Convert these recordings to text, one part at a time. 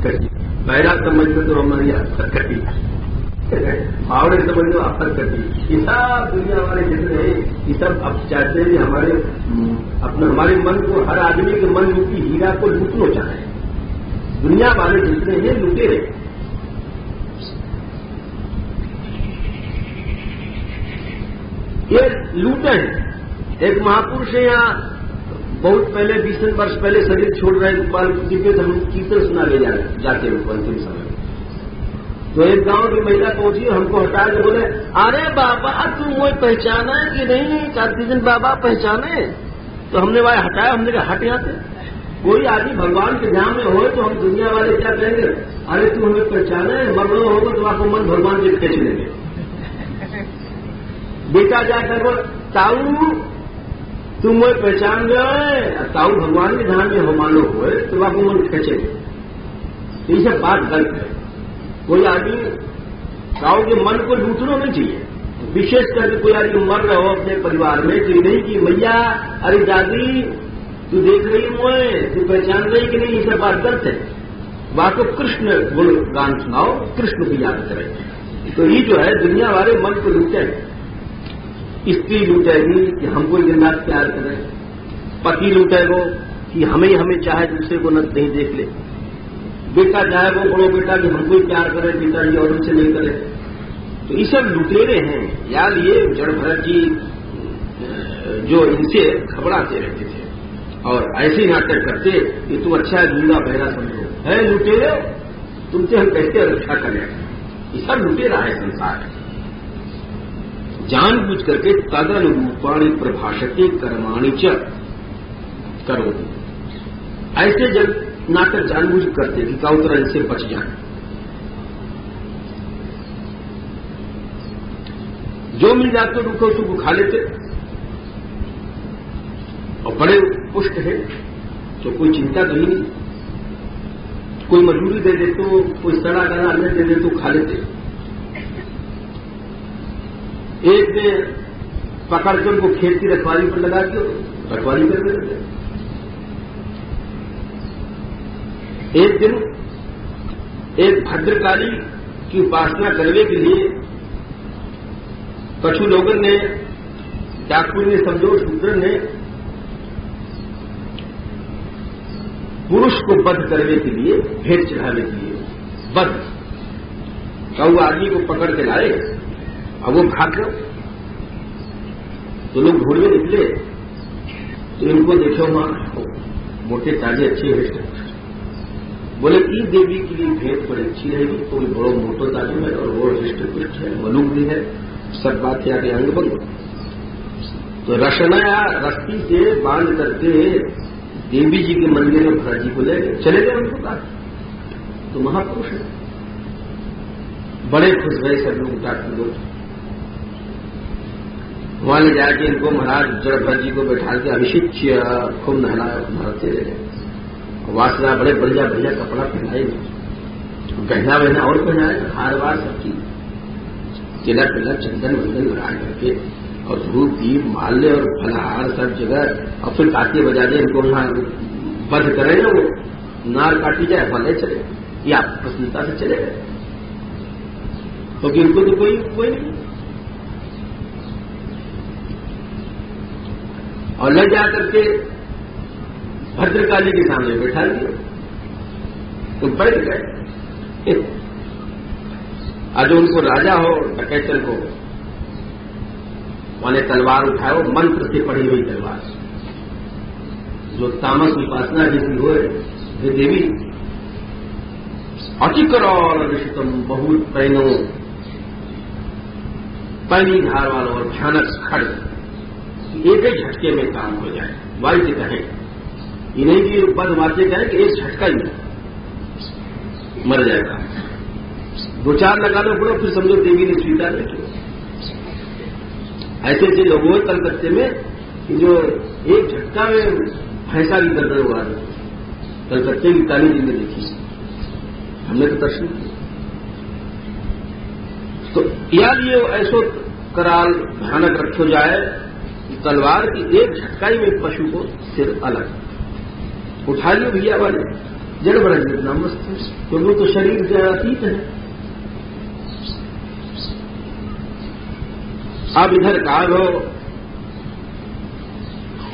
कटी, पहला समझ में तो हमारी अफर कटी, आवड़े समझ लो अफर कटी। ये सब दुनिया वाले जितने हैं ये सब अब चाहते हैं कि हमारे मन को, हर आदमी के मन रूपी हीरा को लूटना चाहे। दुनिया वाले जितने हैं लुटेरे। ये लूटे हैं। एक महापुरुष है यहाँ बहुत पहले 20 वर्ष पहले शरीर छोड़ रहे गोपाल जी के, हम कीर्तन सुना ले जाते हैं अंतिम समय। तो एक गांव की महिला पहुंची, हमको हटा के बोले, अरे बाबा तुम वो पहचाना कि नहीं? 4 दिन बाबा पहचाने। तो हमने वहां हटाया, हमने कहा हट यहाँ से। कोई आदमी भगवान के ध्यान में हो तो हम दुनिया वाले क्या कहेंगे, अरे तुम हमें पहचाने, मरना होगा तो आपको मन भगवान के खींच लेंगे। बेटा जाकर बोल, ताऊ तुम वो पहचान गए, ताऊ भगवान के ध्यान में हो मानो हुए तो आपको मन खींचेंगे। तो ये सब बात गलत है। कोई आदमी ताऊ के मन को लूटना नहीं चाहिए। विशेष करके कोई आदमी मर रहा हो अपने परिवार में तो नहीं कि भैया अरे दादी तू देख रही मुझे, तू पहचान रही कि नहीं, ये सब बात गलत है। वहां को कृष्ण गुण गान सुनाओ, कृष्ण की याद करें। तो ये जो है दुनिया वाले मन को लूटे। स्त्री लूटेगी कि हमको दिन रात प्यार करें, पति लूटेगो कि हमें चाहे दूसरे को न नहीं देख ले, बेटा चाहे वो बड़ो बेटा कि हमको ही प्यार करे, पिताजी और उनसे नहीं करे। तो ये सब लुटेरे हैं यार। ये जड़ भरत जी जो इनसे घबराते रहते थे और ऐसे नाटक करते कि तुम अच्छा है गूंगा बहरा समझो, है लुटेरे, तुमसे हम कैसे रक्षा करें। ये सब लुटेरा है संसार। जानबूझ करके तदनुरूपाणि प्रभाषते कर्माणि च करो। ऐसे जब नाटक जानबूझ करते कि काउतरा इनसे बच जाए। जो मिल जाते रुको उसको खा लेते। और बड़े पुष्ट है तो कोई चिंता तो ही नहीं। कोई मजदूरी दे दे तो, कोई सड़ा गला अन्न दे दे तो खा लेते। एक ने पकड़ कर उनको खेत की रखवाली पर लगा के रखवाली कर देते। एक दिन एक भद्रकाली की उपासना करने के लिए कछु लोगों ने, डाकुर ने, समझो शूद्र ने पुरुष को वध करने के लिए, भेंट चढ़ाने के लिए वध कऊ आदमी को पकड़ के लाए। अब वो भाग गए तो लोग ढूंढने निकले तो इनको देखो वहां मोटे ताजे अच्छे हृष्ट। बोले की देवी के लिए भेंट बड़ी अच्छी रहेगी, कोई बड़ो मोटो ताजो है और वो हृष्ट पुष्ट है, मलूक भी है, सब बात आगे अंग बंद। तो रसना या रस्सी से बांध करके देवी जी के मंदिर में भरत जी को ले गए, चले गए उनको कहा। तो महापुरुष है, बड़े खुश गए सब लोग, डाक्टर लोग। वहां ले जाके इनको महाराज जड़ भरत जी को बैठा के अभिषेक किया, खूब नहलाया, भरते रहे। वासना बड़े बढ़िया बढ़िया कपड़ा पहनाए, गहना वहना और पहनाए, हार वार सब चीज, तिलक तिलक चंदन वंदन लगा करके और धूप दीप माल्य और फलहार सब जगह। और फिर काटे बजा दे इनको वहां वध करे ना, वो नार काटी जाए भले चले, या प्रसन्नता से चले गए क्योंकि इनको तो कोई नहीं। और ले जाकर के भद्रकाली के सामने बैठा दिया तो बैठ गए। आज उनको राजा हो डकैतन को माने तलवार उठाओ, मंत्र से पढ़ी हुई तलवार, जो तामस उपासना जैसी हो, हे देवी अतिकराल विषितम बहुत पैनो, पैनी धार वाला और भयानक खड्ग, एक ही झटके में काम हो जाए। वायु से कहें, ये नहीं कि बद वाक्य कहें कि एक झटका ही मर जाएगा, 2-4 लगाना पड़ो फिर समझो देवी ने स्वीकार नहीं किया। ऐसे ऐसे लोग हुए कलकत्ते में कि जो एक झटका में भैंसा की गर्दन उड़ा दे। कलकत्ते की काली जी ने देखी, हमने तो दर्शन किया। तो याद ये ऐसो कराल भयानक रखो जाए, तलवार की एक झटकाई में पशु को सिर अलग उठा लियो भैया वाले, जड़ भरत जितना मस्त है, तो वो तो शरीर से अतीत है। अब इधर कहा हो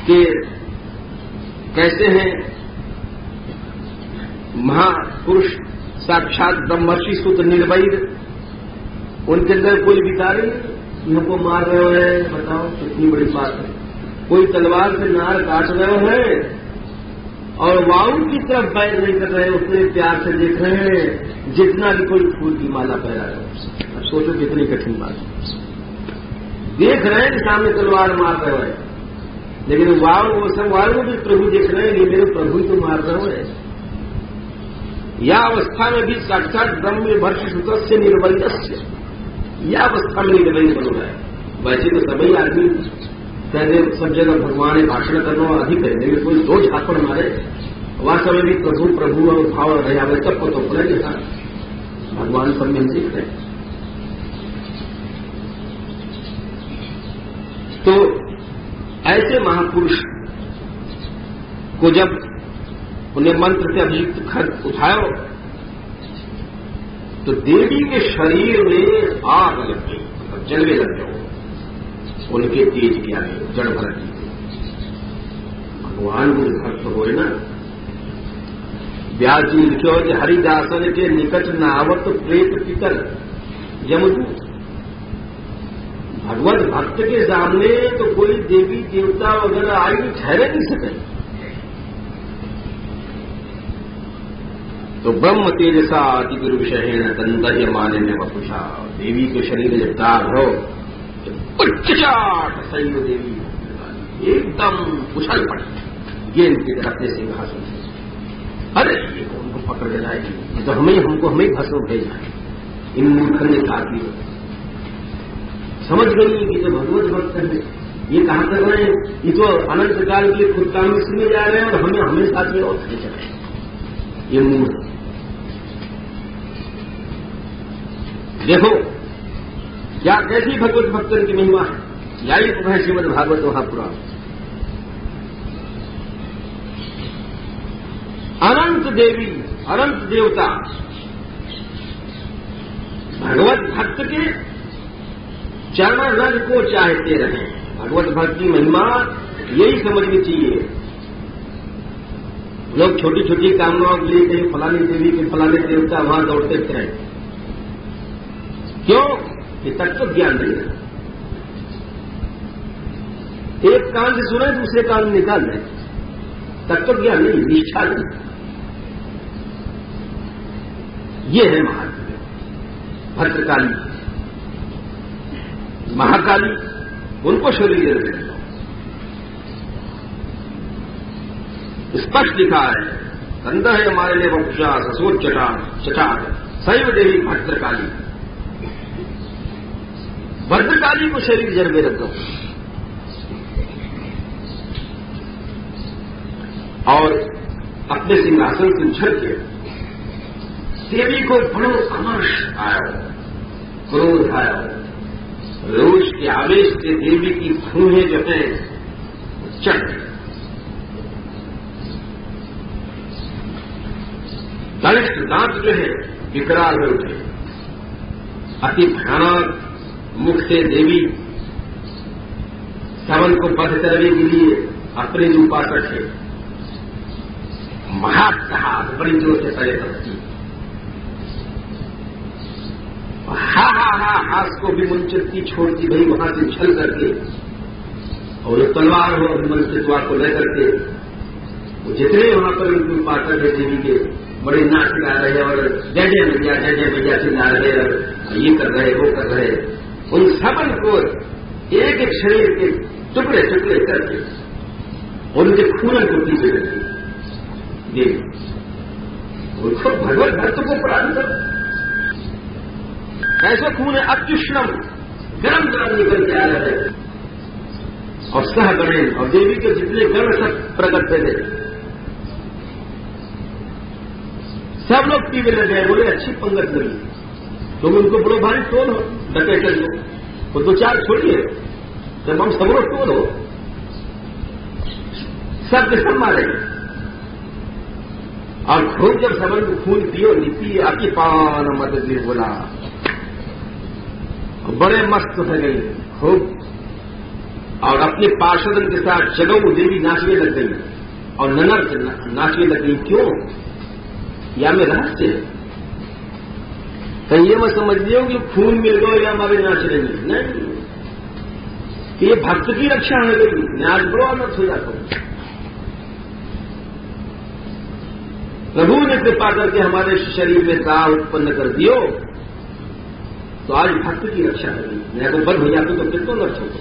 कि कैसे हैं महापुरुष साक्षात ब्रह्मर्षि सूत्र निर्वैर, उनके अंदर कोई विकार नहीं, हमको मार रहे हैं, बताओ कितनी बड़ी बात है। कोई तलवार से नार काट रहे हैं और वायु की तरफ बैर नहीं कर रहे, उसने प्यार से देख रहे हैं, जितना भी कोई फूल की माला पहरा है। अब सोचो कितनी कठिन बात है। देख रहे हैं कि सामने तलवार मार रहे हैं, लेकिन वो सब वायु को भी प्रभु देख रहे हैं, ये मेरे प्रभु ही तो मार रहे हैं। या अवस्था में भी साक्षात ब्रह्म भर्ष सुत से निर्वैरस्य, या अवस्था में निर्वैर बन रहा है। वैसे तो सभी आदमी कहते सब जगह भगवान ने भाषण करना अधिक है, लेकिन कोई दो झापड़ मारे वास्तव में भी प्रभु प्रभु और भाव रहे तब को तो पड़े जैसा भगवान सब में सीख रहे। तो ऐसे महापुरुष को जब उन्हें मंत्र से अभियुक्त खत उठाओ तो देवी के शरीर में आग लग गई, जलने लग गए उनके तेज के आगे, जड़ भरत जी भगवान को भक्त हो ना। व्यास जी लिखो कि हरिदासन के निकट नावत प्रेत पितर यमदूत। भगवत भक्त के सामने तो कोई देवी देवता वगैरह आयु ठहरे नहीं सके। तो ब्रह्म तेजसा अति गुरु विषय तंदर्य माने में वपुषा, देवी के शरीर जब दाग हो उच्चाट सैव देवी एकदम उछल पड़ी गेंद की तरफ से सिंहासन से। अरे ये उनको पकड़ ले जाएगी, ये तो हमें भस्म भेजना है। इन मूर्ख ने कहा कि समझ गई कि तो भगवत भक्त है, ये कहा कर रहे हैं, ये तो अनंत काल के खुद काम में जा रहे हैं और हमें साथ में और खींच रहे हैं। ये मूर्ख देखो क्या कैसी भगवत भक्तन की महिमा है। यही तो है श्रीमद् भागवत महापुराण। अनंत देवी अनंत देवता भगवत भक्त के चरण रज को चाहते रहे। भगवत भक्त की महिमा यही समझनी चाहिए। लोग छोटी छोटी कामनाओं के लिए कहीं फलानी देवी के फलाने देवता वहां दौड़ते रहे, क्यों? ये तत्व ज्ञान नहीं है। एक कान से सुने दूसरे कान में निकाल दें, तत्व ज्ञान नहीं, निष्ठा नहीं। ये है महाकाली, भद्रकाली, महाकाली, उनको शरीर देते हैं। स्पष्ट लिखा है कंधा है हमारे लिए वपुषा ससोर चटार शैव देवी भद्रकाली। भद्रकाली को शरीर जड़ में रखो और अपने सिंहासन से उछल के देवी को बड़ो अमर्ष आया, क्रोध आया, रोष के आवेश से देवी की भूहें जो है चढ़ गई। दलित दांत जो है विकराल हो उठे। अति भयानक मुख से देवी श्रवण को बध करने के लिए अपने उपासक है महात्हास बड़ी जोर से करे सकती। हा हा हा हास को भी मुंचती छोड़ती भाई वहां से छल करके, और तलवार हो अभिमंत्रित को लेकर के जितने वहां पर उनके उपासक है देवी के बड़े नाच गा रहे और जय जय भैया चिल्ला रहे और ये कर रहे वो कर रहे, उन सबन को एक एक शरीर के टुकड़े टुकड़े करके और उनके खून को पीछे रखी देवी। उनको भगवत भक्त को प्राण कर ऐसा खून है अत्युष्णम गरम गरम निकल के आ रहे और सह गणेन और देवी के जितने गण सब प्रकट थे सब लोग पीने लगे, बोले अच्छी पंगत लगी। तो उनको बड़ो भारी टोल हो डकेटल को, वो दो चार छोड़िए जब हम सब लोग टोल हो सब के सब मारे। और खूब जब संबंध खून पियो नीति अति पान मद बोला, बड़े मस्त हो गई खूब, और अपने पार्षदन के साथ जगऊ देवी नाचने लग गई और ननर नाचने लग गई। क्यों? या में रहस्य है। कहीं ये मत समझ लियो कि खून मिल गयो या हमारे नाच रही नहीं, कि ये भक्त की रक्षा हो गई, न्याज बड़ो मत हो जाता। प्रभु ने कृपा करके हमारे शरीर में दाव उत्पन्न कर दियो तो आज भक्त की रक्षा हो गई, नहीं तो बंद हो जाते तो फिर तो नष्ट होते।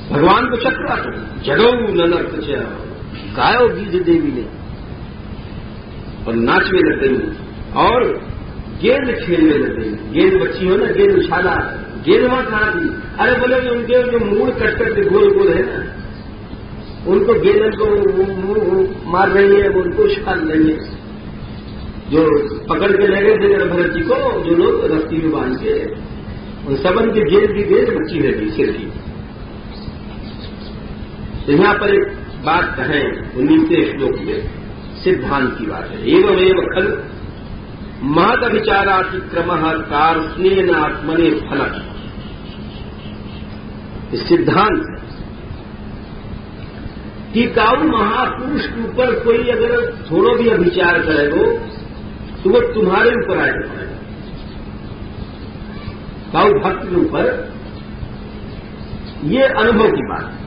भगवान को चक्र जगऊ ननर्थ गायो बीज देवी ने, और नाचने लग गई और गेंद खेलने लग गई। गेंद बच्ची हो ना, गेंद उछाला, गेंद वहां कहां थी? अरे बोले उनके जो मूड कट करके गोल गोल है ना, उनको गेंद को मार रही है, उनको उछाल रही है। जो पकड़ के ले गए थे भरत जी को, जो लोग रस्सी में बांध के, उन सबन की गेंद की गेंद बच्ची रहती सिर की। तो यहां पर एक बात कहें 19वें श्लोक में, सिद्धांत की बात है। एवं खल महद अभिचारातिक्रम कार्ष्णेन आत्मने फलक। सिद्धांत कि काऊ महापुरुष के ऊपर कोई अगर थोड़ा भी अभिचार करेगो तो वो तुम्हारे ऊपर आएगा पड़ेगा। काऊ भक्त के ऊपर, ये अनुभव की बात है,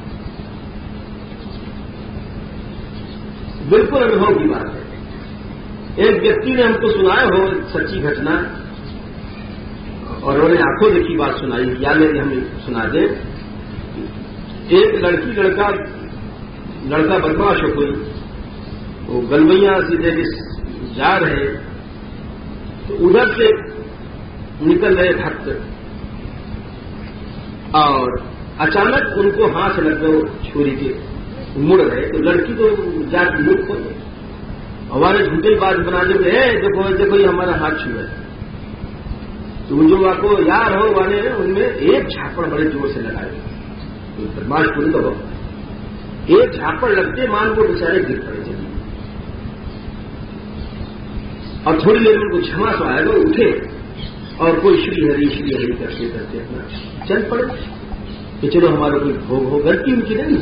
बिल्कुल अनुभव की बात है। एक व्यक्ति ने हमको सुनाया हो सच्ची घटना, और उन्होंने आंखों देखी बात सुनाई, या लेकिन हमें सुना दे। एक लड़का बदमाश हो कोई, वो गलवैया सीधे जा रहे, तो उधर से निकल रहे भक्त, और अचानक उनको हाथ लग गए छुरी के, मुड़ रहे, तो लड़की तो जाकर मुख खोल, हमारे झूठे बात बना दे, देखो देखो ये हमारा हाथ छुआ है। तो जो आपको यार हो वाले उनमें एक झापड़ बड़े जोर से लगाए, तो बदमाश पूरी तो एक झापड़ लगते मान वो बेचारे गिर पड़े जमीन, और थोड़ी देर में उनको क्षमा सो आएगा, उठे और कोई श्री हरि करते करते अपना चल पड़े कि चलो हमारा कोई भोग हो, गलती उनकी नहीं।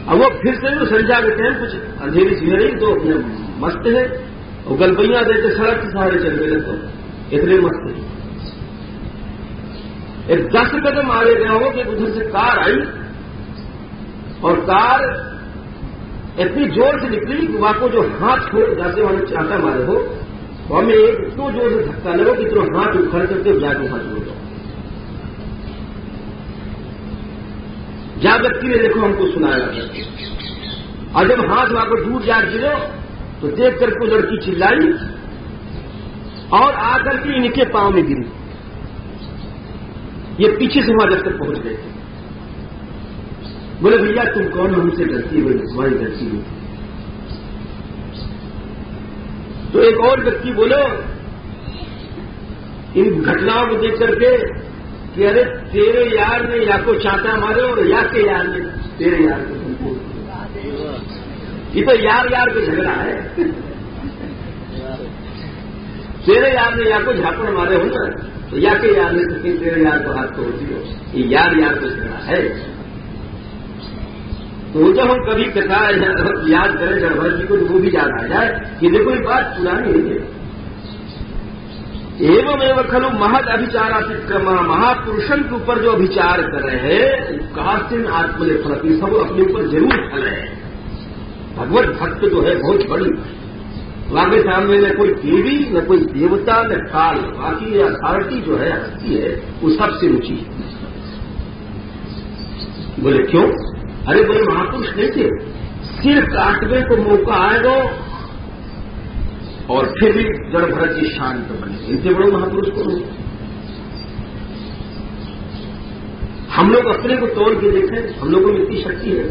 अब वो फिर से वो संध्या के टाइम कुछ अंधेरी सी नहीं, तो अपने मस्त है, और गलबैया देते सड़क के सहारे चल गए, तो इतने मस्त है। एक 10 कदम आगे गया हो कि उधर से कार आई, और कार इतनी जोर से निकली कि वहां को जो हाथ छोड़ जाते वहां चांटा मारे हो, वहां में एक तो जोर से धक्का लगो कि तुम हाथ उखड़ करके जाके हाथ जोड़ जाओ। जा व्यक्ति ने देखो हमको सुनाया, और जब हाथ वहां को दूर जा गिरो तो देख करके लड़की चिल्लाई और आकर के इनके पांव में गिरी। ये पीछे से वहां तक पहुंच गए थे। बोले भैया तुम कौन, हमसे डरती हुई, तुम्हारी डरती हुई। तो एक और व्यक्ति बोलो इन घटनाओं को देख करके कि अरे तेरे यार ने या को चांटा मारे और या के यार ने तेरे यार को तुमको, ये तो यार के झगड़ा है। तेरे यार ने या को झापड़ मारे हो ना, तो या के यार ने तो तेरे यार को हाथ तोड़ दियो, ये यार को झगड़ा है। तो जब हम कभी कथा याद करें गणभर जी को तो वो भी याद आ जाए कि देखो ये बात पुरानी नहीं है। एवं खलु महद अभिचारातिक्रम, महापुरुषन के ऊपर जो अभिचार कर रहे हैं कास्तिन आत्मनिर्भर, सब अपने ऊपर जरूर फल है। भगवत भक्त जो है बहुत बड़ी, आपके सामने न कोई देवी न कोई देवता न काल, बाकी अथॉरिटी जो है हस्ती है वो सबसे ऊंची है। बोले क्यों? अरे बोले महापुरुष नहीं थे, सिर काटने को मौका आएगा और फिर भी जड़ भरत जी शांत बने, इनसे बड़े महापुरुष को नहीं। हम लोग अपने को तोड़ के देखें, हम लोगों में इतनी शक्ति है।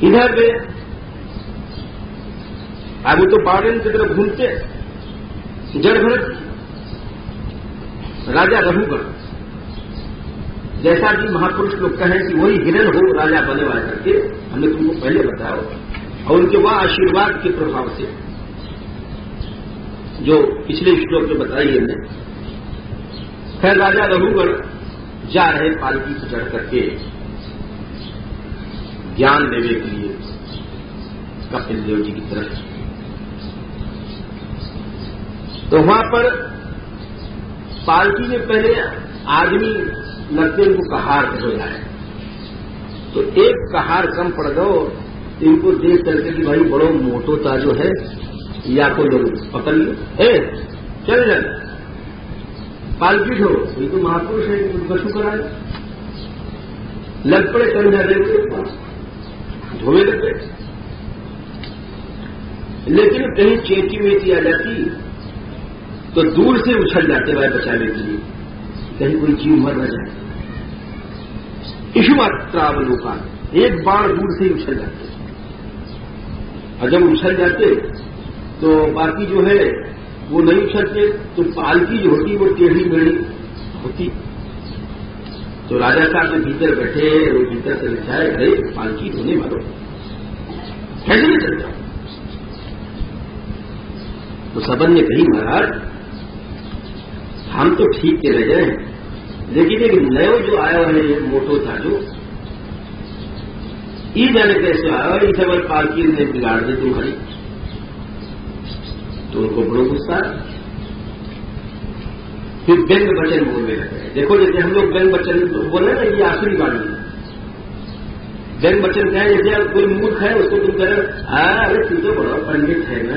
इधर वे अब तो बाड़न की तरफ घूमते, जड़ भरत राजा रघुगण जैसा भी महापुरुष लोग कहें कि वही हिरण हो राजा बने वाला करके हमने तुमको पहले बताया, और उनके वह आशीर्वाद के प्रभाव से जो पिछले श्लोक में बताई हमने। खैर राजा रघुगण जा रहे पालकी पर चढ़ करके ज्ञान देने के लिए कपिल देव जी की तरफ। तो वहां पर पालकी में पहले आदमी लगते इनको कहार हो जाए, तो एक कहार कम पड़ गो, इनको देख करके कि भाई बड़ो मोटो ता जो है, या को लोग पकड़ लो, चल जाए पालकी ढो, ये तो महापुरुष है, बसु कराए, लग पड़े कंधा देते धोए लगते। लेकिन कहीं चेटी वेटी आ जाती तो दूर से उछल जाते भाई बचाने के लिए, कहीं कोई जीव मर न जाए। इशुमात्रावलोकन, एक बार दूर से ही उछल जाते, और जब उछल जाते तो बाकी जो है वो नहीं उछलते, तो पालकी जो होती वो टेढ़ी मेढ़ी होती। तो राजा साहब ने भीतर बैठे, वो भीतर से लिखाए, अरे पालकी धोने वालों कैसे नहीं चल जाओ। तो सबन ने कही महाराज हम तो ठीक के रह जाए, लेकिन एक नयो जो आया है मोटो था जो ई जाने कैसे आया, इस समय पालकी ने बिगाड़ दी तुम्हारी। तो उनको बड़ो गुस्सा, फिर व्यंग वचन बोलने लगे। देखो जैसे हम लोग व्यंग वचन बोले ना, ये आखिरी बात है। व्यंग वचन क्या है, जैसे कोई मूर्ख है उसको तुम कह रहे अरे तू तो बड़ा पंडित है ना,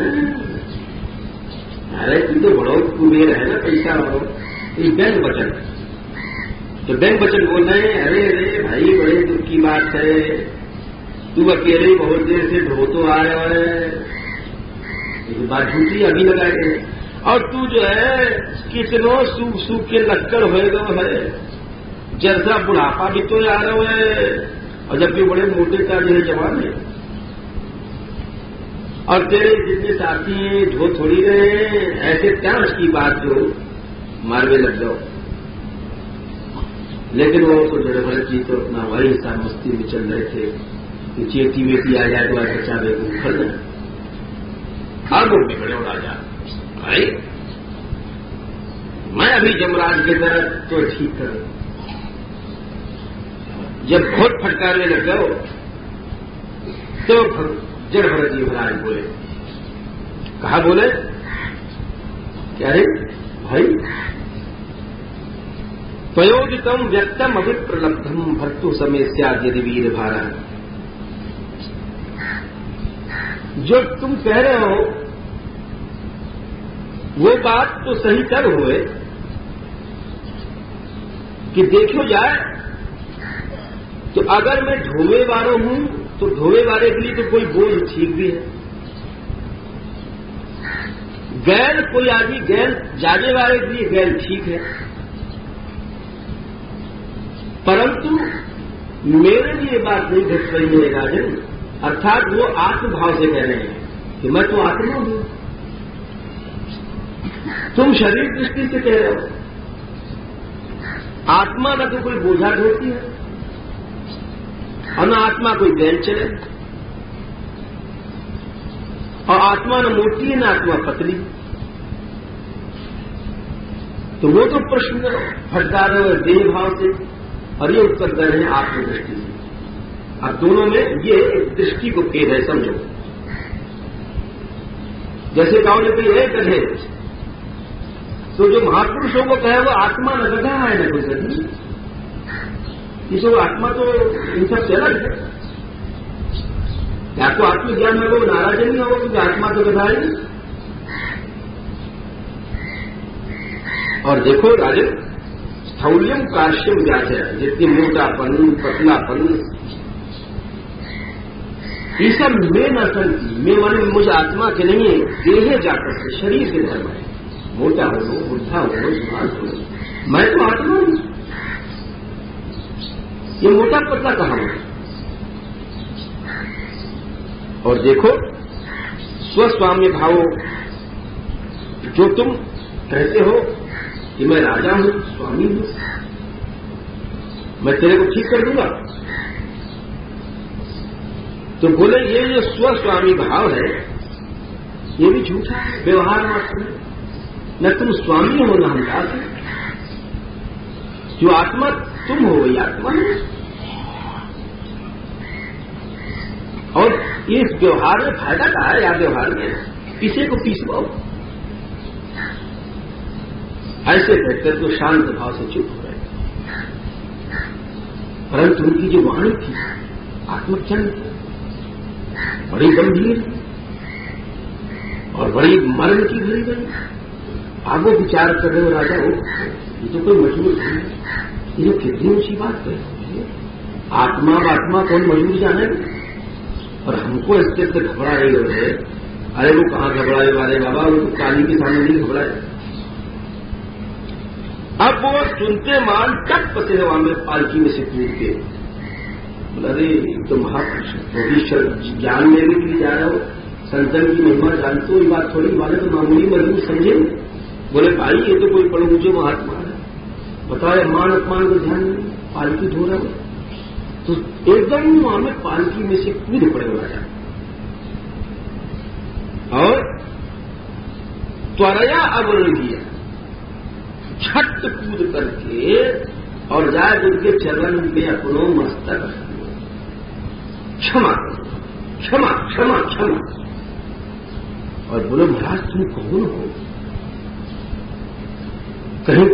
अरे तू तो बड़ो कुबेर है ना, पैसा वालो, ये व्यंग वचन। तो व्यंग वचन बोल रहे हैं, अरे अरे भाई बड़े दुख की बात है, तू अकेले बहुत देर से ढो तो आ रहा है, ये बात झूठी अभी लगाए गए, और तू जो है कितनों सूख सूख के लक्कड़ होएगा है, जैसा बुढ़ापा भी तो आ रहा है, और जबकि बड़े मोटे का जो है जवान है, और तेरे जितने साथी हैं ढो थोड़ी रहे, ऐसे क्या उसकी बात जो मारवे लग जाओ। लेकिन वो तो जड़ भरत जी तो अपना वही हिसाब मस्ती में चल रहे थे कि चेती वेटी आ जाए तो आज बच्चा बेकूफ कर जाए। अब वो बिगड़े राजा भाई, मैं अभी जमराज की तरह तो ठीक करूं। जब बहुत फटकारने लग गए तो जड़ भरत जी महाराज बोले, कहा बोले क्या रे भाई, प्रयोजितम व्यक्तम अभिप्रलब्धम भर्तु समय यदि वीर भारा। जो तुम कह रहे हो वो बात तो सही तब हुए कि देखो जाए, तो अगर मैं ढोवे वाला हूं तो ढोवे वाले के लिए तो कोई बोझ ठीक भी है, गैल कोई आदमी गैल जाने वाले के लिए गैल ठीक है, परंतु मेरे लिए बात नहीं घट रही है राजन। अर्थात वो आत्मभाव से कह रहे हैं कि मैं तो आत्मा हूं, तुम शरीर दृष्टि से कह रहे हो। आत्मा न तो कोई बोझा ढोती है और न आत्मा कोई बैल चले, और आत्मा न मोटी है न आत्मा पतली। तो वो तो प्रश्न फटकार रहे हैं देह भाव से, और ये उत्तर दे रहे हैं आत्मदृष्टि से। अब दोनों में ये दृष्टि को भेद है, समझो। जैसे गांव ने कोई है गधे, तो जो महापुरुषों को कहे वो आत्मा न गधा है न कोई गधी, इसे वो आत्मा तो इन सब से अलग है। या तो आत्मज्ञान में वो नाराज नहीं होगा क्योंकि आत्मा तो गधा है। और देखो राजन, स्थौल्यम कार्श्यम व्याचय, जितनी मोटापन पतलापन ये सब में न संति, में माने मुझ आत्मा के नहीं है, देह जाकर के शरीर के धर्म है। मोटा हो लो, बुढ़ा हो लो, सुभाष हो लो, मैं तो आत्मा हूं। ये मोटा पतला कहां है। और देखो स्वस्वाम्य भाव, जो तुम कहते हो कि मैं राजा हूं, स्वामी हूं, मैं तेरे को ठीक कर दूंगा। तो बोले ये जो स्वस्वामी भाव है ये भी झूठा है, व्यवहार मात्र है। न तुम स्वामी हो न हम दास है। जो आत्मा तुम हो वही आत्मा है। और इस व्यवहार में फायदा कहा है? या व्यवहार में किसी को पीसवाओ। ऐसे कहकर तो शांत भाव से चुप हो रहे। परंतु उनकी जो वाणी थी आत्मचंद, बड़ी गंभीर और बड़ी मर्म की भरी गई। आप वो विचार कर रहे हो राजा हो, ये तो कोई मजबूर नहीं है। ये कितनी ऊंची बात है। आत्मा कौन मजबूर जाने। और हमको इससे घबरा रही हो रहे। अरे वो कहां घबराए वाले बाबा, वो तो काली के सामने नहीं घबराए। अब वो सुनते मान टक पसे हवा में पालकी में से कूद के बोला, अरे तो महापुरुष तो ज्ञान लेने के लिए जा रहे हो, संतन की महिमा जानते हो, ये बात थोड़ी वाले तो मामूली मजबूर समझे। बोले भाई ये तो कोई बड़े ऊंचे महात्मा है, बताए मान अपमान को ध्यान नहीं, पालकी धो रहा हो। तो एकदम वहां में पालकी में से कूद पड़े हो राजा और त्वरया अवर्ण किया, झट कूद करके और जाए उनके चरण में अपनो मस्तक क्षमा क्षमा क्षमा क्षमा। और बोलो महाराज तुम कौन हो? कहीं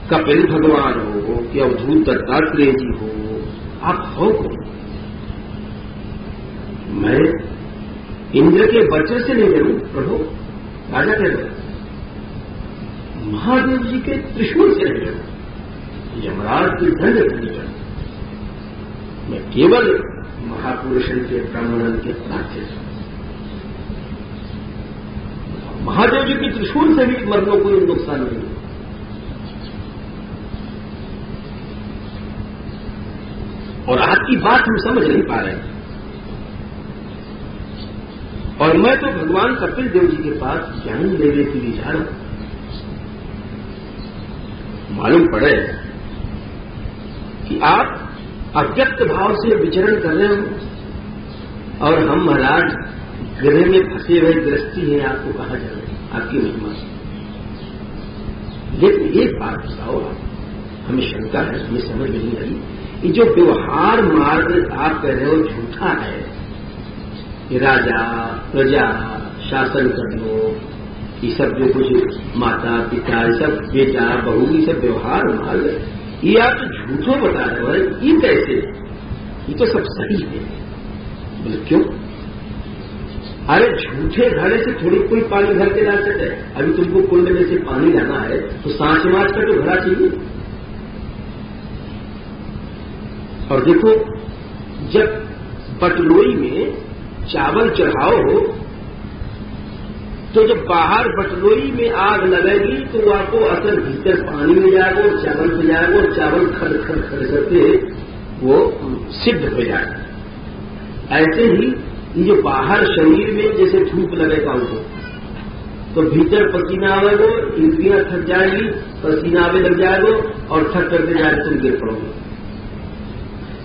कपिल भगवान हो कि अवधूत दत्तात्रेय जी हो, आप हो कौन? मैं इंद्र के वज्र से नहीं डरूं प्रभु, राजा कह रहे महादेव जी के त्रिशूल से नहीं डरूं, यमराज की दंड से नहीं डरूं। मैं केवल महापुरुषों के ब्राह्मण के प्रार्थ्य से, महादेव जी की त्रिशूल से भी मरने को कोई नुकसान नहीं। और आपकी बात हम समझ नहीं पा रहे हैं। और मैं तो भगवान कपिल देव जी के पास ज्ञान लेने के लिए जा रहा हूं। मालूम पड़े कि आप अव्यक्त भाव से विचरण कर रहे हो और हम महाराज गृह में फंसे हुए गृहस्थी हैं, आपको कहा जा रहा है आपकी महिमा से। लेकिन एक बात बताओ, हमें शंका है, हमें समझ नहीं आई, ये जो व्यवहार मार्ग आप कह रहे हो झूठा है, ये राजा प्रजा शासन करनो, ये सब जो कुछ माता पिता, ये सब बेटा बहू, ये सब व्यवहार मार्ग ये आप तो झूठो बता रहे हो, ये कैसे? ये तो सब सही है। बोले क्यों? अरे झूठे घड़े से थोड़ी कोई पानी भर के ला सकते है। अभी तुमको कुंड में से पानी लाना है तो सांच माच का तो घड़ा चाहिए। और देखो जब बटलोई में चावल चढ़ाओ तो जब बाहर बटलोई में आग लगेगी तो आपको असर भीतर पानी में जाएगा और चावल पे जाएगा और चावल खड़ खड़ खड़ करके वो सिद्ध हो जाएगा। ऐसे ही ये जो बाहर शरीर में जैसे धूप लगेगा उनको तो भीतर पसीना आवेगा, इंद्रियां थक जाएगी, पसीना आवे लग जाएगा और थक करके जाएगा तुम गिर पड़ोगे।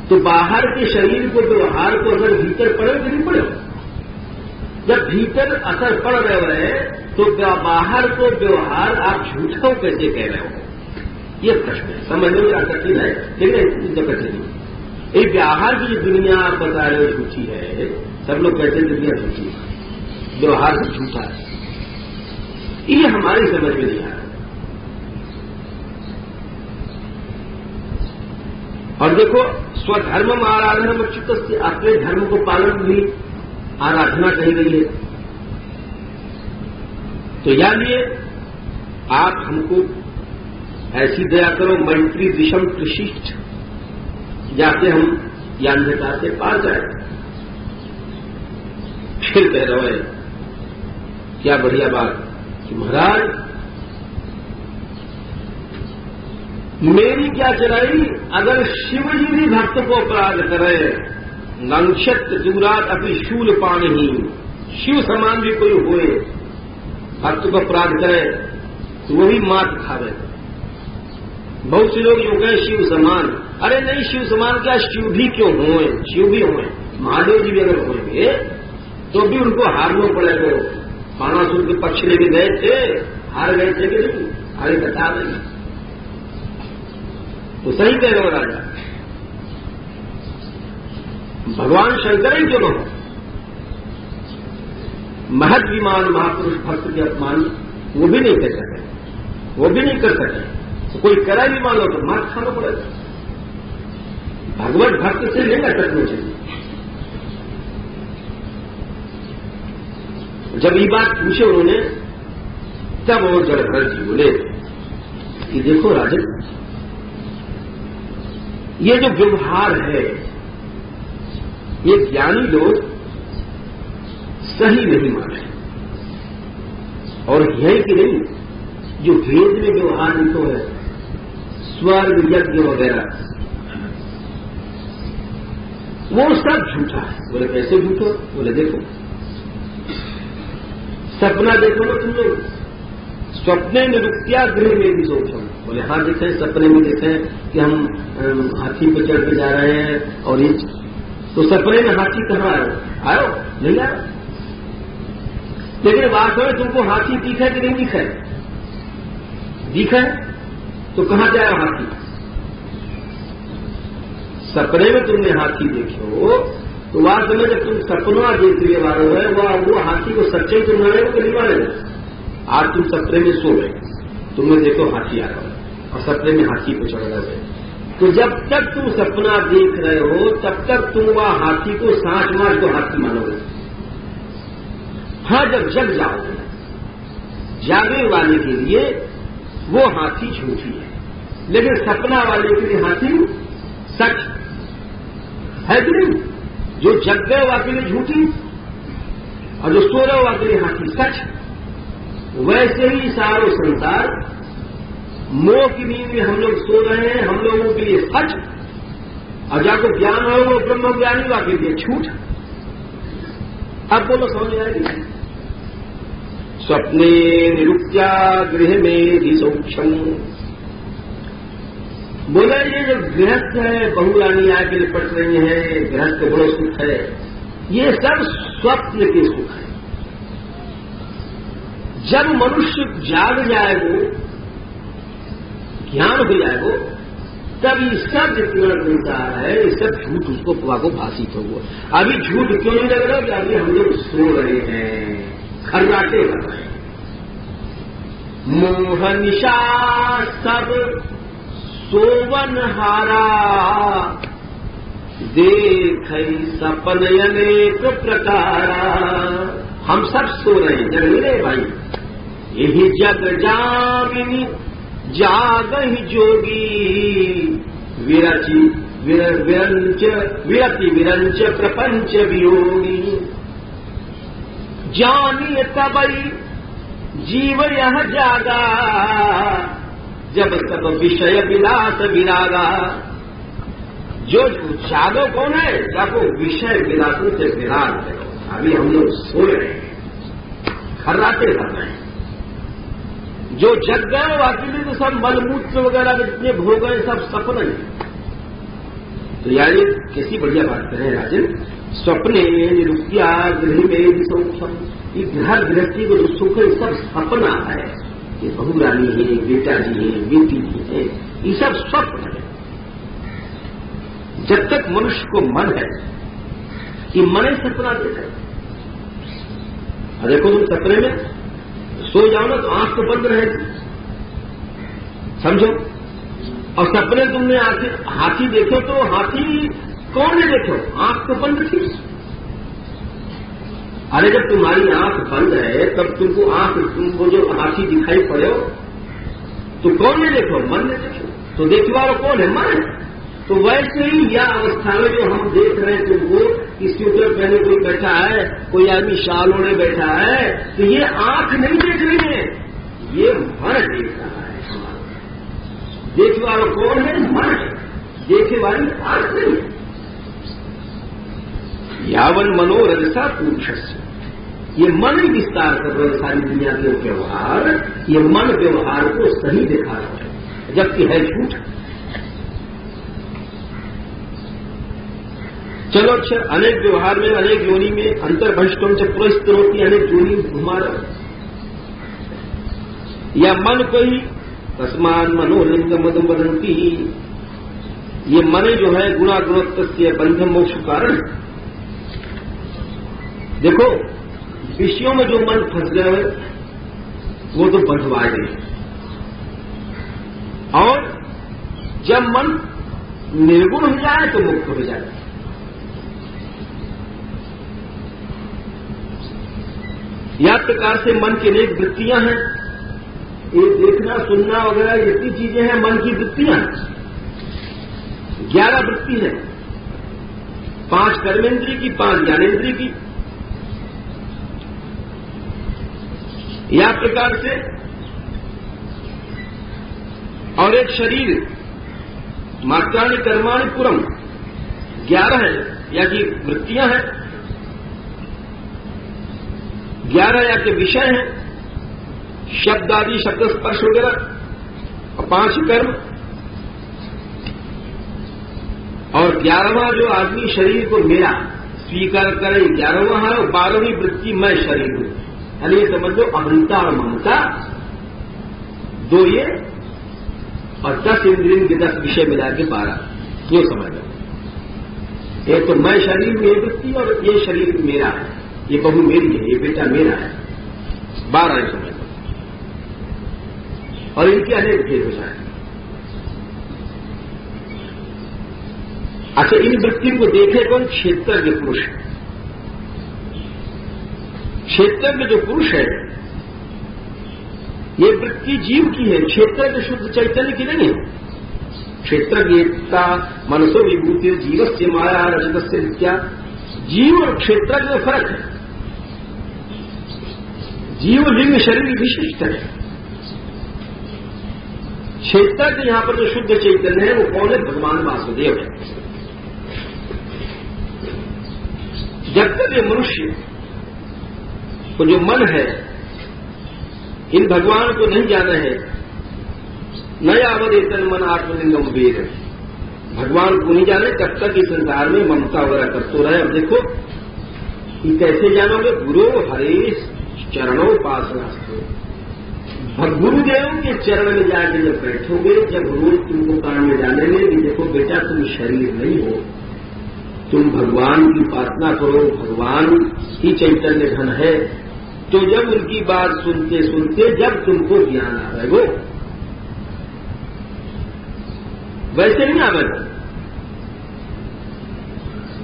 तो बाहर के शरीर को व्यवहार को अगर भीतर पड़े तो नहीं पड़े। जब भीतर असर पड़ रहे हैं तो बाहर को व्यवहार आप झूठा कैसे कह रहे हो? ये प्रश्न है, समझने में कठिन है, लेकिन कठिन नहीं। ये बाहर की जो दुनिया आप बता रहे हो झूठी है, सब लोग कहते हैं दुनिया झूठी है, व्यवहार से झूठा है, ये हमारी समझ में नहीं आ रहा। और देखो स्वधर्म आराधना उचित से अपने धर्म को पालन भी आराधना कही गई है। तो यानी आप हमको ऐसी दया करो, मैत्री विषम कृषिष्ठ, जाते हम या अंधकार से पार जाए। फिर कह रहे हैं क्या बढ़िया बात कि महाराज मेरी क्या चलाई, अगर शिव जी भी भक्त को अपराध करे, नंक्षत दूरात अपनी शूल पानी ही, शिव समान भी कोई होए भक्त को अपराध करे तो वही मात खावे। बहुत से लोग यूं कहें शिव समान, अरे नहीं, शिव समान क्या, शिव भी क्यों हुए, शिव भी हुए, महादेव जी भी अगर होंगे तो भी उनको हारना पड़ेगा। बाणासुर के पक्ष लेके गए थे, हार गए थे कि नहीं, हारे बता नहीं, तो सही कह रहे हो राजा। भगवान शंकर ही क्यों न हो, महद विमान महापुरुष भक्त के अपमान वो भी नहीं कर सके, वो भी नहीं कर सके, तो कोई करा भी मान लो तो मार खाना पड़ेगा। भगवत भक्त से नहीं लटकना चाहिए। जब ये बात पूछे उन्होंने, तब वो जड़भरत जी बोले कि देखो राजन, ये जो व्यवहार है ये ज्ञानी लोग सही नहीं माने, और यही कि नहीं, जो वेद में व्यवहार लिखो है, स्वर्ग यज्ञ वगैरह, वो सब झूठा है। बोले कैसे झूठो? बोले देखो, सपना देखो ना तुम लोग, स्वप्ने निरुक्त्या गृह में भी सोचो। बोले हाँ देखे, सपने में देखे कि हम हाथी पर चढ़ के जा रहे हैं, और ये तो सपने में हाथी कहाँ आयो? नहीं आयो। लेकिन बात है तुमको हाथी दिखा कि नहीं दिखा? दिखा तो कहां जाएगा हाथी? सपने में तुमने हाथी देखो तो बात में जब तुम सपना देखने वाले है वो हाथी को सच्चे तुम मारेगा कि नहीं मारेगा? आज तुम सपने में सो गए, तुमने देखो हाथी आ रहा है और सपने में हाथी पे चढ़ रहे, तो जब तक तुम सपना देख रहे हो तब तक तुम वह हाथी को सांस मार को हाथी मानोगे। हाँ, जब जग जाओगे, जागने वाले के लिए वो हाथी झूठी है, लेकिन सपना वाले के लिए हाथी सच है कि नहीं? जो जग गए हुआ के लिए झूठी और जो सो रहे हुआ के लिए हाथी सच। वैसे ही सारो संसार मोह की नींद में हम लोग सो रहे हैं, हम लोगों के लिए सच, और जाको ज्ञान हो वो ब्रह्म ज्ञानी वा के लिए झूठ। अब बोलो समझ आएगी? स्वप्ने निरुक्त्या गृह में भी सौक्षम। बोला ये जो गृहस्थ है, बहुरानी आके निपट रही है, गृहस्थ बड़ो सुख है, ये सब स्वप्न के सुख है। जब मनुष्य जाग जाएगो, ज्ञान हो जाएगो, तब ये सब जितना संसार है ये सब झूठ उसको पुआ को भाषित होगा। अभी झूठ क्यों नहीं लग रहा कि अभी हम लोग सो रहे हैं, खर्राटे कर रहे हैं। मोह निशा सब सोवन हारा, देख सपन अनेक प्रकारा। हम सब सो रहे हैं, जग नहीं रहे भाई, यही जग जामिनी जागहि जोगी, विरति विरंच प्रपंच वियोगी। जानिए तबई जीव यह जागा, जब सब विषय विलास विरागा। जो जागो कौन है? जाको विषय विलासों से विराग है। अभी हम लोग सो रहे हैं, खर्राटे कर रहे हैं। जो जग गए बाकी भी तो सब मलमूत्र वगैरह के जितने भोग गए सब सपने। तो यार ये कैसी बढ़िया बात करें राजन। स्वप्ने निरुक्त्या गृह में भी सौक्षम। ये घर गृहस्थी को जो सुख है सब सपना है। ये बहू रानी है, बेटा जी है, बेटी जी है, ये सब स्वप्न है। जब तक मनुष्य को मन है कि मन ही सपना देता है। देखो तुम सपने में सो जाओ ना तो आंख तो बंद रहेगी, समझो। और सपने तुमने हाथी देखो तो हाथी कौन ने देखो? आंख तो बंद थी। अरे जब तुम्हारी आंख बंद है तब तुमको जो हाथी दिखाई पड़े तो कौन ने देखो? मन ने देखो। तो देखने वाला कौन है? मन है। तो वैसे ही यह अवस्था में जो हम देख रहे हैं तुमको, इसके ऊपर पहले कोई बैठा है, कोई आदमी शाल ओढ़े बैठा है, तो ये आंख नहीं देख रही है, ये मन देख रहा है। देखने वाला कौन है? मन है। देखे वाली आंख नहीं है। यावन मनोरजसा पुरुषस्य, ये मन ही विस्तार कर रहे सारी दुनिया के व्यवहार। ये मन व्यवहार को सही दिखा रहा है, जबकि है झूठ। चलो अच्छा, अनेक व्यवहार में, अनेक योनि में, अंतर्भविष्टों से पुरस्त्रोती अनेक योनि घुमा रहा, या मन को ही तस्मान मनोलिंग मधु बदंती, ये मन जो है गुणा गुणत्व से बंधन मोक्ष कारण। देखो विषयों में जो मन फंस गए वो तो बंधवाए गए, और जब मन निर्गुण हो जाए तो मुक्त हो जाए। या प्रकार से मन की अनेक वृत्तियां हैं, ये देखना सुनना वगैरह इतनी चीजें हैं, मन की वृत्तियां हैं। 11 वृत्ति है, 5 कर्मेंद्रिय की, 5 ज्ञानेन्द्रिय की। या प्रकार से और एक शरीर मात्राणि कर्माणि पुरम 11 है, या कि वृत्तियां हैं, 11 या के विषय हैं, शब्द आदि, शब्द स्पर्श वगैरह, और 5 कर्म, और 11वां जो आदमी शरीर को मेरा स्वीकार करे 11वां है, और 12वीं वृत्ति मैं शरीर हूं। यानी ये समझ लो अहंता और ममता 2 ये, और 10 इंद्रियों के 10 विषय मिला के 12, ये समझ लो। एक तो मैं शरीर में वृत्ति, और ये शरीर मेरा है, ये बहू मेरी है, ये बेटा मेरा है, 12 ये समझ लो। और इनके अनेक भेद हो जाए। अच्छा, इन वृत्तियों को देखे कौन? क्षेत्रज्ञ पुरुष। क्षेत्रज्ञ जो पुरुष है, ये वृत्ति जीव की है, क्षेत्रज्ञ शुद्ध चैतन्य की नहीं है। क्षेत्रज्ञता मनसो विभूति जीव से माया रजत से क्या, जीव और क्षेत्रज्ञ में फर्क है। जीव लिंग शरीर विशिष्ट है, क्षेत्रज्ञ यहां पर जो शुद्ध चैतन्य है वो कौन है? भगवान वासुदेव है। जब तक ये मनुष्य को जो मन है इन भगवान को नहीं जाना है, नया अवधेतन मन आत्मलिंगम वेद, भगवान को नहीं जाने तब तक इस संसार में ममता वगैरह करते रहे। अब देखो ये कैसे जानोगे? गुरु हरीश चरणोपासना, गुरुदेव के चरण में जाकर जब बैठोगे, जब रोज तुमको कान में डालेंगे कि देखो बेटा तुम शरीर नहीं हो, तुम भगवान की उपासना करो, भगवान ही चैतन्य धन है, तो जब उनकी बात सुनते सुनते जब तुमको ज्ञान आवेगा, वैसे नहीं आवेगा।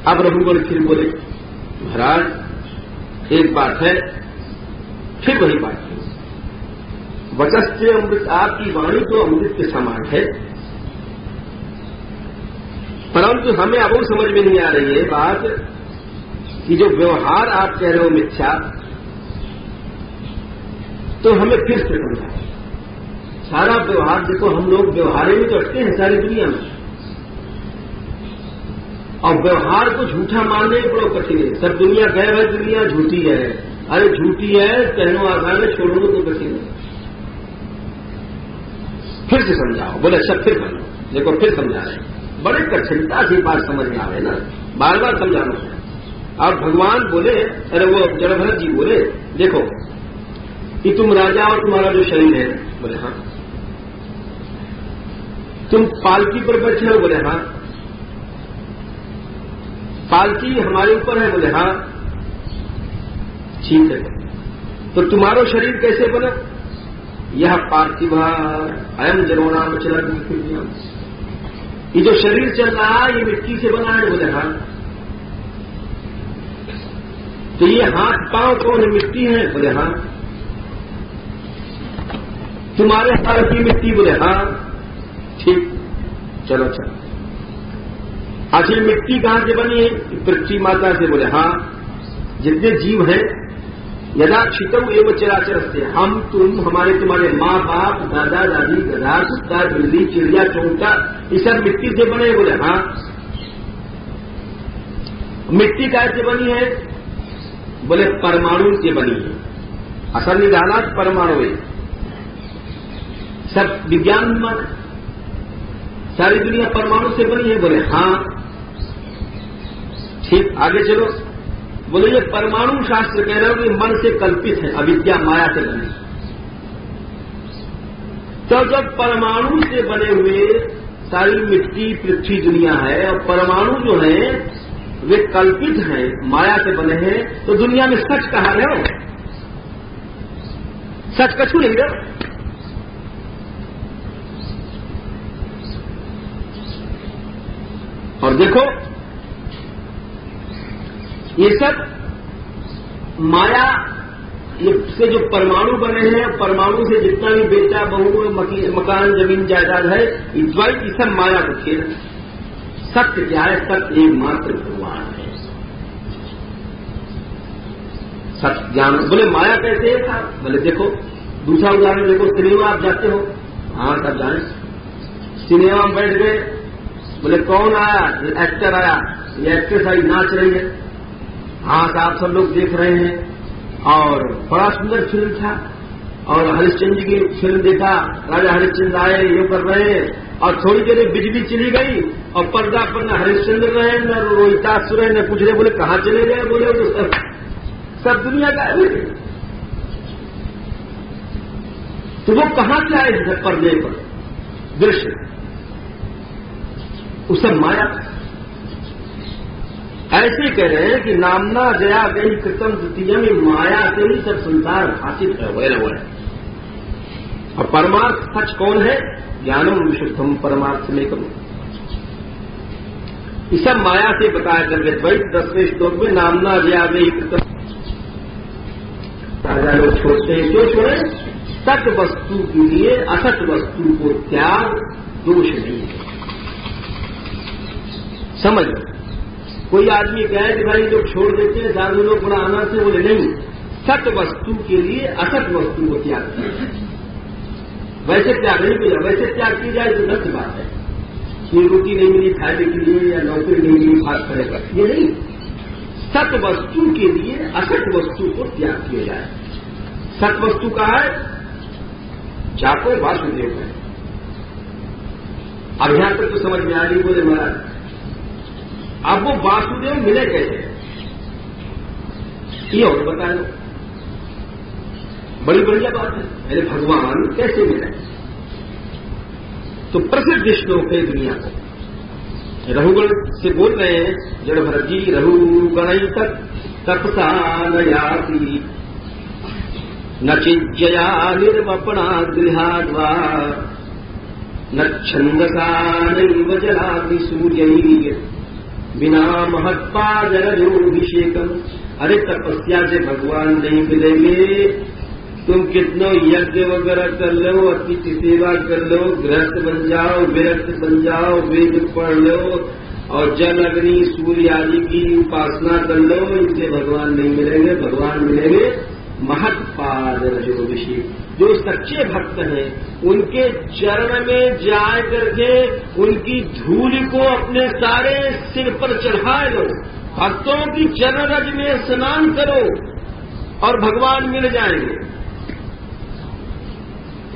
अब रघुवर फिर बोले महाराज एक बात है, फिर वही बात है, वचस्ते अमृत, आपकी वाणी तो अमृत के समान है, परंतु हमें अब समझ में नहीं आ रही है बात कि जो व्यवहार आप कह रहे हो मिथ्या, तो हमें फिर से समझाओ। सारा व्यवहार देखो, हम लोग व्यवहार में करते हैं सारी दुनिया में, और व्यवहार को झूठा मानने बड़ा कठिन है। सब दुनिया कह रहे दुनिया झूठी है, अरे झूठी है कहनो आसान है, छोड़ो तो कठिन है। फिर से समझाओ। बोले अच्छा फिर बनो, देखो फिर समझा रहे, बड़े कठिनता से बात समझ में आवे ना, बार बार समझाना है। और भगवान बोले, अरे वो जड़भरत जी बोले देखो कि तुम राजा और तुम्हारा जो शरीर है, बोले हाँ। तुम पालकी पर बैठे हो, बोले हाँ। पालकी हमारे ऊपर है, बोले हाँ। ठीक है, तो तुम्हारा शरीर कैसे बना? यह पार्थिव अयम जरोनाम चला, ये जो शरीर चल रहा है ये मिट्टी से बना है, बोले हाँ। तो ये हाथ पांव कौन है? मिट्टी है, बोले हाँ। तुम्हारे हाथ की मिट्टी, बोले हाँ। ठीक, चलो चलो। आखिर मिट्टी कहां से बनी है? पृथ्वी माता से, बोले हाँ। जितने जीव हैं यदा क्षितम एवं चराचर से, हम तुम हमारे तुम्हारे माँ बाप दादा दादी गधा कुत्ता बिल्ली चिड़िया चौंका ये सब मिट्टी से बने, बोले हाँ। मिट्टी कैसे बनी है? बोले परमाणु से बनी है। असल निधानात परमाणु है, सब विज्ञान में सारी दुनिया परमाणु से बनी है, बोले हाँ। आगे चलो, बोले ये परमाणु शास्त्र कह रहे हो कि मन से कल्पित है, अविद्या माया से बने। तो जब परमाणु से बने हुए सारी मिट्टी पृथ्वी दुनिया है और परमाणु जो है वे कल्पित हैं, माया से बने हैं, तो दुनिया में सच कहाँ रहे हो? सच कछु नहीं रहे। और देखो ये सब माया से जो परमाणु बने हैं, परमाणु से जितना भी बेटा बहू मकान जमीन जायदाद है, ये सब माया का खेल। सत्य क्या है? सत्य एकमात्र भगवान है। सत्य ज्ञान। बोले माया कैसे था? बोले देखो दूसरा उदाहरण देखो, सिनेमा आप जाते हो, हाँ सब जाने, सिनेमा में बैठ गए, बोले कौन आया? एक्टर आया, ये एक्ट्रेस आई, नाच रही है, हाँ साहब सब लोग देख रहे हैं और बड़ा सुंदर फिल्म था। और हरिश्चंद्र की फिल्म देखा, राजा हरिश्चंद्र आए, ये कर रहे हैं, और थोड़ी देर बिजली चली गई और पर्दा पर न हरिश्चंद्र रहे न रोहितासुर रहे, न कुछ रहे। बोले कहाँ चले गए? बोले तो सब दुनिया का है। तो वो कहाँ से आए? पर्दे पर दृश्य, उस सब माया। ऐसे कह रहे हैं कि नामना जया गई कृतम द्वितीय में माया से ही सब संसार भाषित है, वह है। और परमार्थ सच कौन है? ज्ञानम विशुद्धम परमार्थ में कम। इस सब माया से बताया करके भाई 10वें श्लोक में नामना जया गई कृतम। राजा लोग छोड़ते हैं, क्यों छोड़े? सत वस्तु के लिए असत वस्तु को त्याग दोष नहीं है। समझ लो, कोई आदमी कहे कि भाई लोग छोड़ देते हैं, साधु लोग बड़ा आनंद से, बोले नहीं, सत वस्तु के लिए असत वस्तु को त्याग किया। वैसे त्याग नहीं किया, वैसे त्याग की जाए तो गलत बात है कि रोटी नहीं मिली खाने के लिए या नौकरी नहीं मिली भाग करेगा, ये नहीं। सत वस्तु के लिए असत वस्तु को त्याग किया जाए। सत वस्तु का है जाको वासुदेव है। अब यहां तक तो समझ में आ रही। बोले महाराज अब वो वासुदेव मिले कैसे? ये और बता लो, बड़ी बढ़िया बात है। अरे भगवान कैसे मिले? तो प्रसिद्ध श्लोक है दुनिया को, रहुगण से बोल रहे हैं जड़ भरत जी, रहु गणई तपसा नयाति न चिज्जया निर्वपणा गृहाद्वा न छंदसा नैव जलाग्नि सूर्य बिना महत्पादरजोभिषेकम। अरे तपस्या से भगवान नहीं मिलेंगे, तुम कितनो यज्ञ वगैरह कर लो, अतिथि सेवा कर लो, गृहस्थ बन जाओ, विरक्त बन जाओ, वेद पढ़ लो और जल अग्नि सूर्य आदि की उपासना कर लो, इनसे भगवान नहीं मिलेंगे। भगवान मिलेंगे महत्पादरजोभिषेक। जो सच्चे भक्त हैं उनके चरण में जा करके उनकी धूल को अपने सारे सिर पर चढ़ा लो, भक्तों की चरण रज में स्नान करो और भगवान मिल जाएंगे।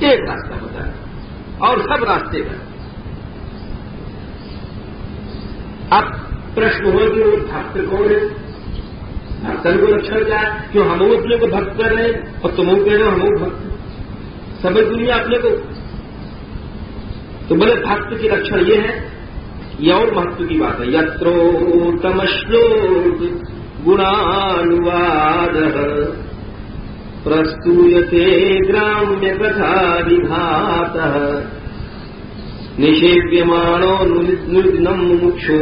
एक रास्ता होता है और सब रास्ते का। अब प्रश्न हो कि वो भक्त कौन है? भक्तन को लक्षण क्या है? क्यों हम अपने को भक्त कर रहे हैं और तुम कह रहे हो हम भक्त? समझ दुनिया अपने को। तो बोले भक्त की लक्षण ये है, ये और महत्व की बात है। यत्रोत्तम श्लोक गुणानुवाद प्रस्तूयते ग्राम्य कथा विघात निषेव्यमाणो निर्दिनम मुमुक्षो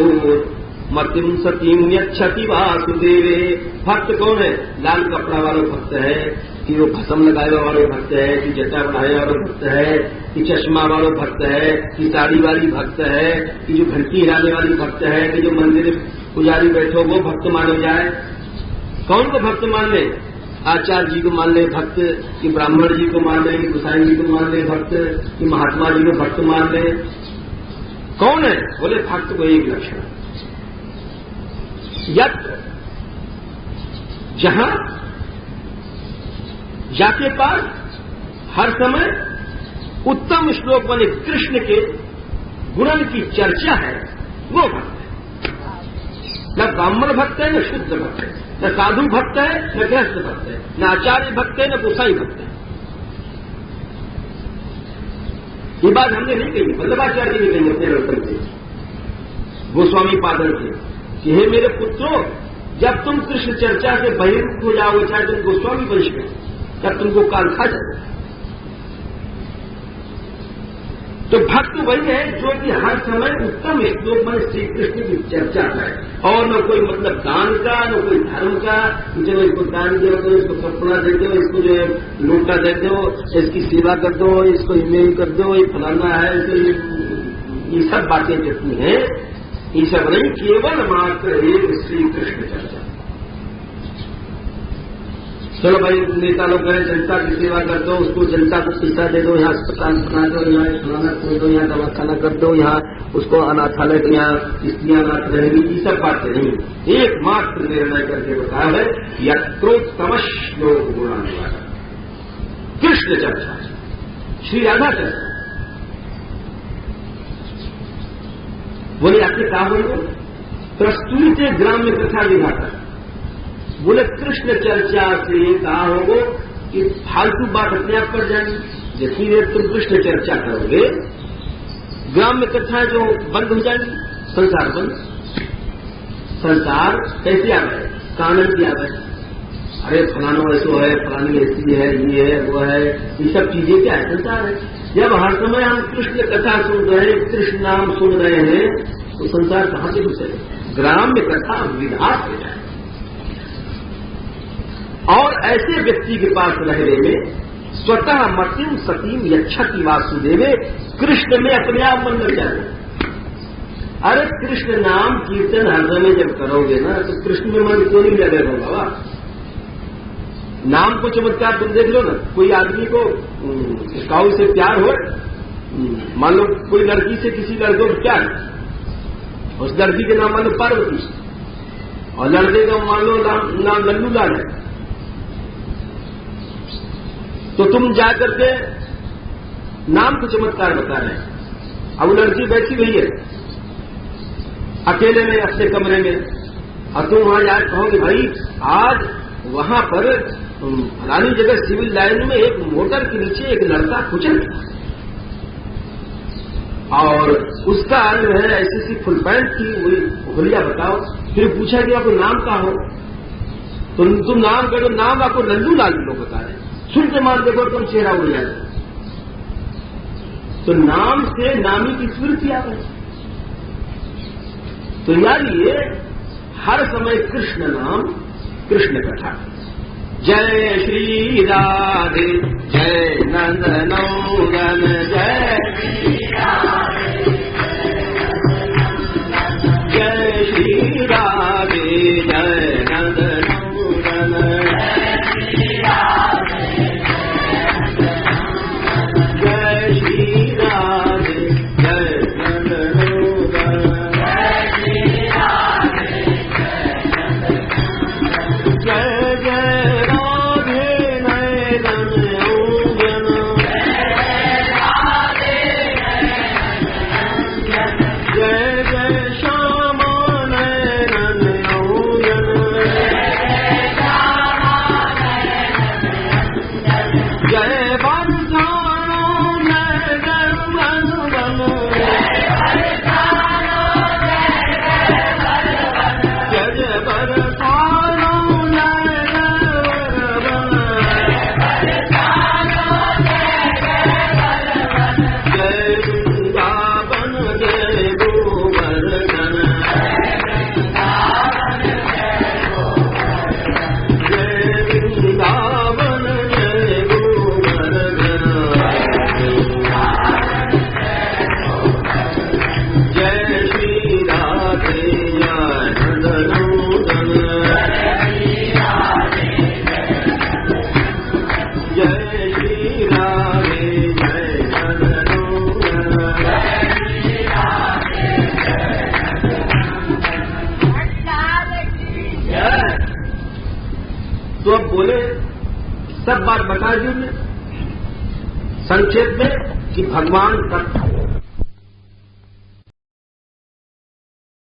मतिम सतीम यच्छति वासुदेवे। भक्त कौन है? लाल कपड़ा वाला भक्त है कि वो भस्म लगाए वाले भक्त है, कि जटा बनाए वाले भक्त है, कि चश्मा वाले भक्त है, कि साड़ी वाली भक्त है, कि जो घंटी हिलाने वाली भक्त है, कि जो मंदिर पुजारी बैठो वो भक्त माने जाए। कौन को भक्त मान ले? आचार्य जी को मान ले भक्त, कि ब्राह्मण जी को मान ले, कि गोसाई जी को मान ले भक्त, कि महात्मा जी को भक्त मान ले। कौन है? बोले भक्त को एक लक्षण, यत जहां जाके पास हर समय उत्तम श्लोक बने कृष्ण के गुणन की चर्चा है, वो भक्त है। न ब्राह्मण भक्त है, न शुद्ध भक्त है, न साधु भक्त है, न गृहस्थ भक्त है, न आचार्य भक्त है, न गोसाई भक्त है। ये बात हमने नहीं कही, वल्लभाचार्य जी ने कही अपने रतन से, गोस्वामी पादन से, कि हे मेरे पुत्रों, जब तुम कृष्ण चर्चा से बहिर्मुख हो जाओगे, चाहे तुम गोस्वामी वंश में, तब तुमको काल खा जाओगे। तो भक्त वही है जो कि हर समय उत्तम श्लोक में श्री कृष्ण की चर्चा करे, और न कोई मतलब दान का, न कोई धर्म का, जो इसको दान दे दो, इसको कपड़ा दे दो, इसको जो है लोटा दे दो, इसकी सेवा कर दो, इसको ईमेल कर दो, ये फलाना है, ये सब बातें जितनी हैं, ये सब नहीं, केवल मात्र एक श्री कृष्ण चर्चा। चलो भाई, नेता लोग कहें जनता की सेवा कर दो, उसको जनता को पैसा दे दो, यहाँ अस्पताल बना दो, यहाँ फलाना खोल दो, यहाँ दवाखाना कर दो, यहाँ उसको अनाथालय, यहाँ स्त्रियां अनाथ रहेंगी, ये सब बातें नहीं। एकमात्र निर्णय करके बताया है, यत्रोत्तम श्लोक गुणाने वाला कृष्ण चर्चा, श्री राधा चर्चा। बोले आपने कहा बोलो, प्रस्तुत ग्राम्य कथा विधाता, बोले कृष्ण चर्चा से कहा होगो कि फालतू बात अपने आप कर जाएंगी। जितनी देर तुम कृष्ण चर्चा करोगे, ग्राम्य कथाएं जो बंद हो जाएंगी, संसार बंद। संसार कैसे आ गए? कानन की आ गए, अरे फलानो ऐसो है, फलानी ऐसी है, ये है, वो है, ये सब चीजें क्या है? संसार है। जब हर समय हम कृष्ण कथा सुन रहे हैं, कृष्ण नाम सुन रहे हैं, तो संसार कहां से घुसे? ग्राम्य कथा विधात हो जाए। और ऐसे व्यक्ति के पास रहने में स्वतः मतिम सतीम यच्छति वासुदेवे, कृष्ण में अपने आप मन लग जाए। अरे कृष्ण नाम कीर्तन हृदय में जब करोगे ना, तो कृष्ण में मन क्यों नहीं लगेगा बाबा? नाम को चमत्कार तुम देख लो ना, कोई आदमी को काऊ से प्यार हो, मान लो कोई लड़की से किसी लड़के को प्यार, उस लड़की के नाम मान लो पार्वती, और लड़के का मान लो नाम लल्लू लाल है, तो तुम जाकर के नाम को चमत्कार बता रहे हैं। अब वो लड़की बैठी हुई है अकेले में अपने कमरे में, और तुम वहां जाकर कहोगे भाई आज वहां पर फलानी जगह सिविल लाइन में एक मोटर के नीचे एक लड़का कुचल, और उसका जो है ऐसी फुल पैंट थी, वही होलिया बताओ। फिर पूछा कि आपको नाम का हो, तो तुम नाम कहो, नाम आपको लल्लू लाल लोग बता रहे, सुन के मान देखो तुम चेहरा उड़ जाए। तो नाम से नामी की स्मृति आ गई। तो यार ये हर समय कृष्ण नाम, कृष्ण कथा। जय श्री राधे, जय नंदनौरन, जय श्री राधे, जय श्री राधे, जय नंदनौरन, जय श्री राधे, जय श्री राधे, जय नंदनौरन, जय श्री राधे, जय जय सब बात बता दी हमने संक्षेप में कि भगवान का